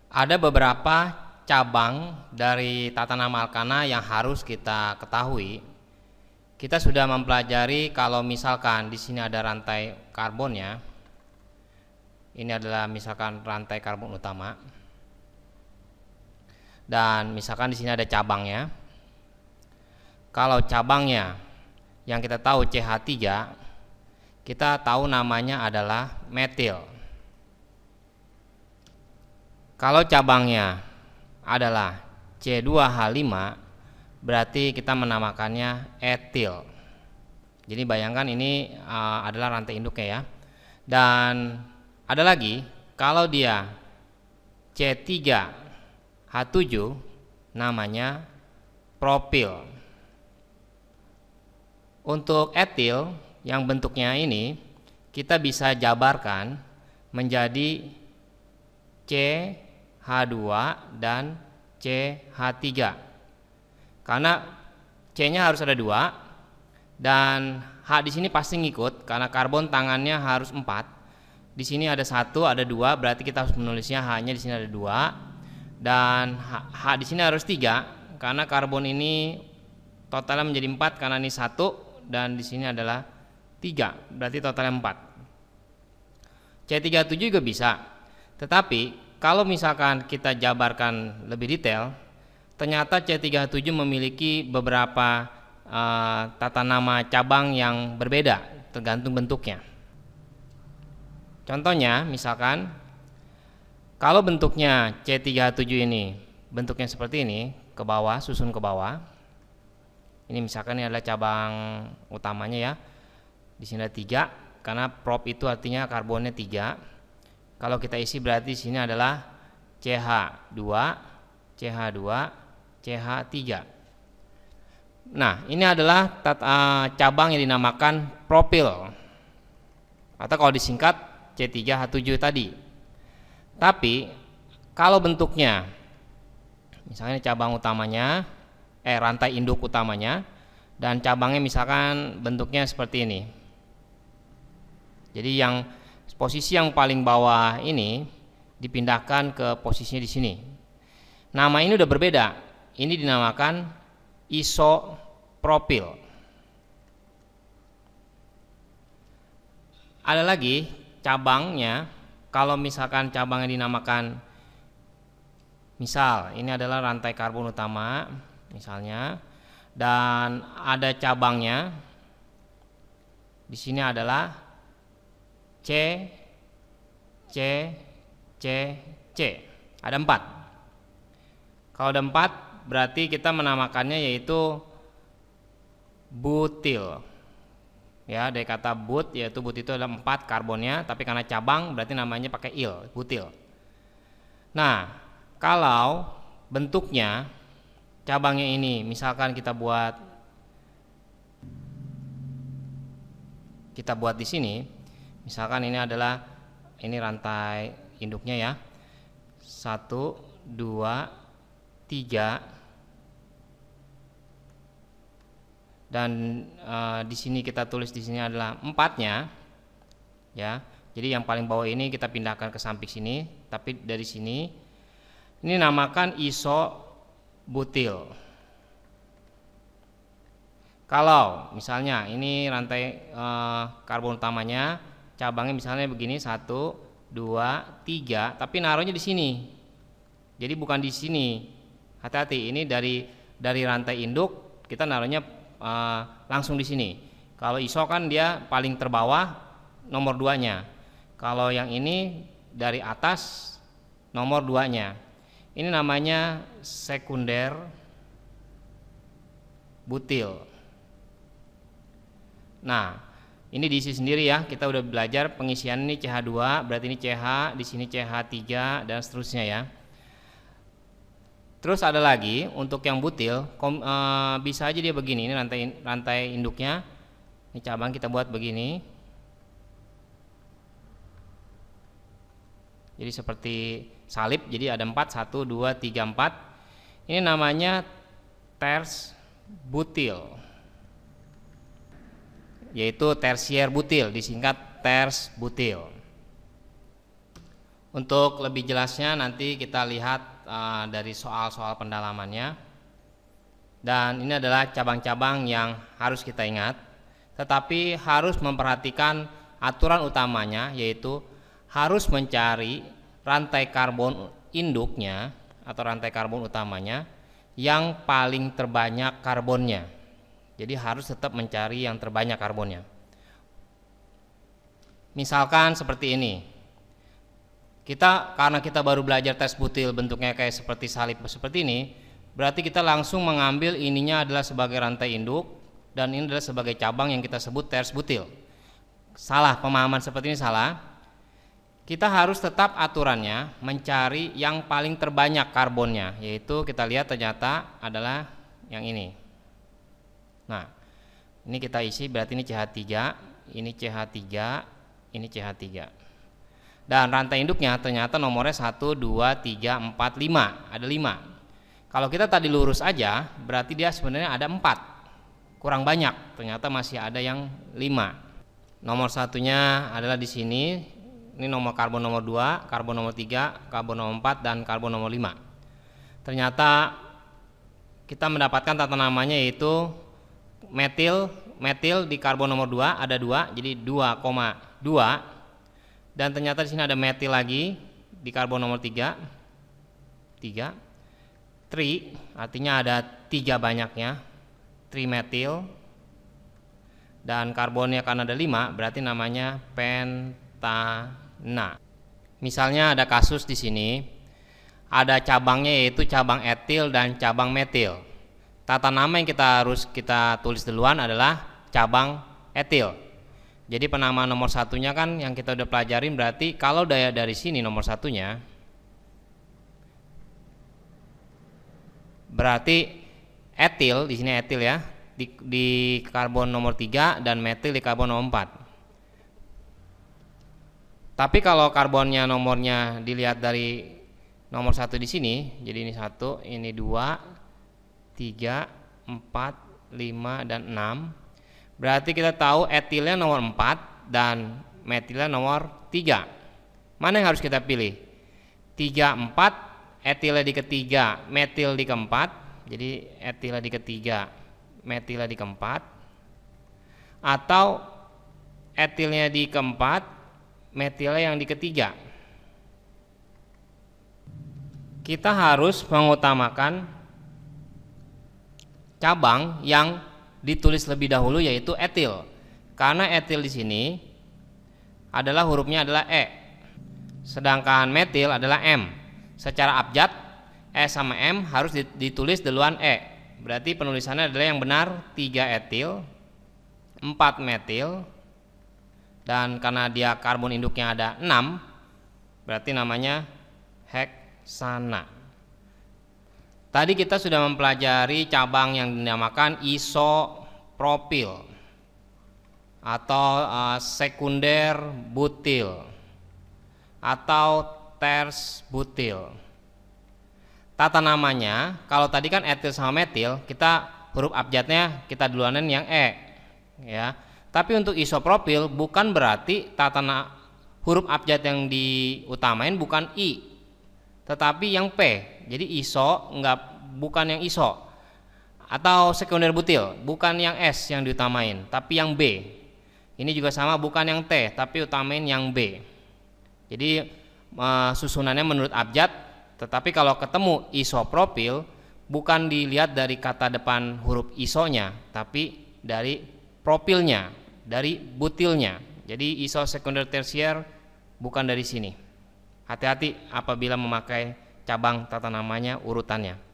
Ada beberapa cabang dari tata nama alkana yang harus kita ketahui. Kita sudah mempelajari kalau misalkan di sini ada rantai karbonnya. Ini adalah misalkan rantai karbon utama. Dan misalkan di sini ada cabangnya. Kalau cabangnya yang kita tahu CH3, kita tahu namanya adalah metil. Kalau cabangnya adalah C2H5, berarti kita menamakannya etil. Jadi bayangkan ini adalah rantai induknya ya. Dan ada lagi, kalau dia C3H7 namanya propil. Untuk etil yang bentuknya ini kita bisa jabarkan menjadi CH2 dan CH3. Karena C-nya harus ada 2 dan H di sini pasti ngikut karena karbon tangannya harus 4. Di sini ada 1, ada 2, berarti kita harus menulisnya H-nya di sini ada 2 dan H di sini harus 3 karena karbon ini totalnya menjadi 4 karena ini 1 dan di sini adalah 3, berarti totalnya 4. C37 juga bisa. Tetapi kalau misalkan kita jabarkan lebih detail, ternyata C37 memiliki beberapa tata nama cabang yang berbeda tergantung bentuknya. Contohnya misalkan kalau bentuknya C37 ini bentuknya seperti ini, ke bawah, susun ke bawah. Ini misalkan ini adalah cabang utamanya ya. Di sini ada 3 karena prop itu artinya karbonnya 3. Kalau kita isi berarti di sini adalah CH2, CH2, CH3. Nah, ini adalah cabang yang dinamakan propil. Atau kalau disingkat C3H7 tadi. Tapi kalau bentuknya misalnya cabang utamanya rantai induk utamanya dan cabangnya misalkan bentuknya seperti ini. Jadi yang posisi yang paling bawah ini dipindahkan ke posisinya di sini. Nama ini udah berbeda. Ini dinamakan isopropil. Ada lagi cabangnya, kalau misalkan cabangnya dinamakan, misal ini adalah rantai karbon utama misalnya, dan ada cabangnya di sini adalah C, C, C, C. Ada 4. Kalau ada 4 berarti kita menamakannya yaitu butil. Ya, dari kata but, yaitu but itu adalah 4 karbonnya, tapi karena cabang berarti namanya pakai il, butil. Nah, kalau bentuknya cabangnya ini misalkan kita buat di sini, misalkan ini adalah rantai induknya ya, 1, 2, 3 dan di sini kita tulis di sini adalah 4-nya ya. Jadi yang paling bawah ini kita pindahkan ke samping sini, tapi dari sini ini namakan isobutil. Kalau misalnya ini rantai karbon utamanya, cabangnya misalnya begini 1, 2, 3, tapi naruhnya di sini. Jadi bukan di sini. Hati-hati, ini dari rantai induk kita naruhnya langsung di sini. Kalau iso kan dia paling terbawah nomor 2-nya. Kalau yang ini dari atas nomor 2-nya. Ini namanya sekunder butil. Nah, ini diisi sendiri ya. Kita udah belajar pengisian ini CH2, berarti ini CH, di sini CH3 dan seterusnya ya. Terus ada lagi untuk yang butil, bisa aja dia begini. Ini rantai induknya. Ini cabang kita buat begini. Jadi seperti salib, jadi ada 4, 1, 2, 3, 4. Ini namanya ters butil, yaitu tersier butil, disingkat ters butil. Untuk lebih jelasnya nanti kita lihat dari soal-soal pendalamannya. Dan ini adalah cabang-cabang yang harus kita ingat, tetapi harus memperhatikan aturan utamanya, yaitu harus mencari rantai karbon induknya atau rantai karbon utamanya yang paling terbanyak karbonnya. Jadi harus tetap mencari yang terbanyak karbonnya. Misalkan seperti ini. Karena kita baru belajar tes butil bentuknya kayak seperti salib seperti ini, berarti kita langsung mengambil ininya adalah sebagai rantai induk dan ini adalah sebagai cabang yang kita sebut ters butil. Salah, pemahaman seperti ini salah. Kita harus tetap aturannya mencari yang paling terbanyak karbonnya, yaitu kita lihat ternyata adalah yang ini. Nah, ini kita isi, berarti ini CH3, ini CH3, ini CH3. Dan rantai induknya ternyata nomornya 1, 2, 3, 4, 5, ada 5. Kalau kita tadi lurus aja, berarti dia sebenarnya ada 4, kurang banyak, ternyata masih ada yang 5. Nomor satunya adalah di sini. Ini nomor karbon nomor 2, karbon nomor 3, karbon nomor 4, dan karbon nomor 5. Ternyata kita mendapatkan tata namanya yaitu metil di karbon nomor 2 ada 2, jadi 2,2. Dan ternyata di sini ada metil lagi di karbon nomor 3. Tri artinya ada 3 banyaknya, trimetil. Dan karbonnya karena ada 5, berarti namanya pentana. Misalnya ada kasus di sini, ada cabangnya yaitu cabang etil dan cabang metil. Tata nama yang harus kita tulis duluan adalah cabang etil. Jadi penamaan nomor satunya kan yang kita udah pelajarin, berarti kalau dari sini nomor satunya, berarti etil di sini etil ya, di karbon nomor 3 dan metil di karbon nomor 4. Tapi kalau karbonnya nomornya dilihat dari nomor 1 di sini, jadi ini 1, ini 2, 3, 4, 5 dan 6. Berarti kita tahu etilnya nomor 4 dan metilnya nomor 3. Mana yang harus kita pilih? 3, 4, etilnya di ketiga, metil di keempat. Jadi etilnya di ketiga, metilnya di keempat. Atau etilnya di keempat, metilnya yang di ketiga. Kita harus mengutamakan cabang yang ditulis lebih dahulu yaitu etil. Karena etil di sini adalah hurufnya adalah E. Sedangkan metil adalah M. Secara abjad E sama M harus ditulis duluan E. Berarti penulisannya adalah yang benar 3 etil, 4 metil. Dan karena dia karbon induknya ada 6, berarti namanya heksana. Tadi kita sudah mempelajari cabang yang dinamakan isopropil atau sekunder butil atau ters butil. Tata namanya, kalau tadi kan etil sama metil, kita huruf abjadnya kita duluanin yang E, ya. Tapi untuk isopropil bukan berarti huruf abjad yang diutamain bukan I, tetapi yang P. Jadi bukan yang iso. Atau sekunder butil, bukan yang S yang diutamain, tapi yang B. Ini juga sama, bukan yang T, tapi utamain yang B. Jadi susunannya menurut abjad, tetapi kalau ketemu isopropil bukan dilihat dari kata depan huruf isonya, tapi dari propilnya, dari butilnya. Jadi iso sekunder tersier bukan dari sini. Hati-hati apabila memakai cabang tata namanya urutannya.